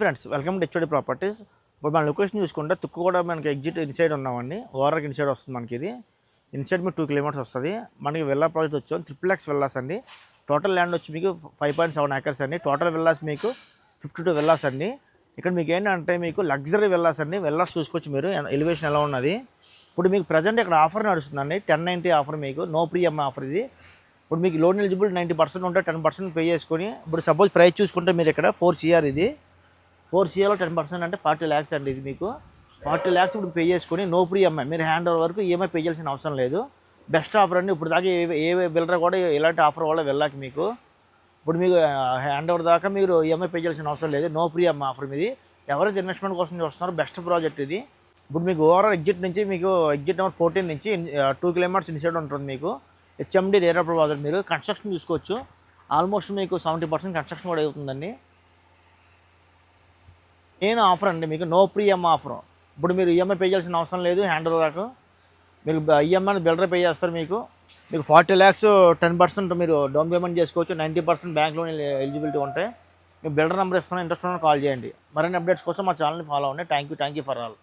Friends welcome to HOD properties. ఇప్పుడు మన location చూసుకుంటే తుక్కు కూడా మనకి ఎగ్జిట్ ఇన్సైడ్ ఉన్నామండి. ఓవరాల్కి ఇన్సైడ్ వస్తుంది మనకి. ఇది ఇన్సైడ్ మీకు 2 కిలోమీటర్స్ వస్తుంది. మనకి విల్లా ప్రాజెక్ట్ వచ్చాం 3 విల్లాస్ అండి. టోటల్ ల్యాండ్ వచ్చి మీకు 5.7 acres అండి. టోటల్ విల్లాస్ మీకు 52 విల్లాస్ అండి. ఇక్కడ మీకు ఏంటంటే మీకు లగ్జరీ విల్లాస్ అండి. విల్లాస్ చూసుకోవచ్చు మీరు ఎలివేషన్ ఎలా ఉన్నది. ఇప్పుడు మీకు ప్రజెంట్ ఇక్కడ ఆఫర్ నడుస్తుందండి. 1090 ఆఫర్, మీకు నో ప్రీఎంఐ ఆఫర్ ఇది. ఇప్పుడు మీకు లోన్ ఎలిజిబుల్ 90% ఉంటే 10% పే చేసుకొని, ఇప్పుడు సపోజ్ ప్రైస్ చూసుకుంటే మీరు ఇక్కడ 4 CR ఇది 4 CRలో 10% అంటే 40 lakhs అండి. ఇది మీకు 40 lakhs ఇప్పుడు పే చేసుకొని నో ప్రీఎంఐ, మీరు హ్యాండ్ ఓవర్ వరకు ఈఎంఐ పే చేయాల్సిన అవసరం లేదు. బెస్ట్ ఆఫర్ అండి. ఇప్పుడు దాకా ఏ బిల్డర్ కూడా ఇలాంటి ఆఫర్ వల్ల వెళ్ళాక మీకు ఇప్పుడు మీకు హ్యాండ్ ఓవర్ దాకా మీరు ఈఎంఐ పే చేయాల్సిన అవసరం లేదు. నో ప్రీఎంఐ ఆఫర్ ఇది. ఎవరైతే ఇన్వెస్ట్మెంట్ కోసం చూస్తున్నారో బెస్ట్ ప్రాజెక్ట్ ఇది. ఇప్పుడు మీకు ఓవరాల్ ఎగ్జిట్ నుంచి మీకు ఎగ్జిట్ నెంబర్ 14 నుంచి 2 kilometers ఇన్సైడ్ ఉంటుంది. మీకు హెచ్ఎండి రేరా ప్రాజెక్ట్. మీరు కన్స్ట్రక్షన్ చూసుకోవచ్చు. ఆల్మోస్ట్ మీకు 70% కన్స్ట్రక్షన్ కూడా అవుతుందండి. నేను ఆఫర్ అండి మీకు నో ప్రీఎంఐ ఆఫర్. ఇప్పుడు మీరు ఈఎంఐ పే చేయాల్సిన అవసరం లేదు. హ్యాండ్ ఓవర్ దాకా మీరు ఈఎంఐ బిల్డర్ పే చేస్తారు. మీకు 40 lakhs 10% మీరు డౌన్ పేమెంట్ చేసుకోవచ్చు. 90% బ్యాంక్ లోన్ ఎలిజిబిలిటీ ఉంటాయి. మీకు బిల్డర్ నెంబర్ ఇస్తాను, ఇంట్రెస్ట్ ఉన్న కాల్ చేయండి. మరిన్ని అప్డేట్స్ కోసం మా ఛానల్ని ఫాలో అవ్వండి. Thank you for all.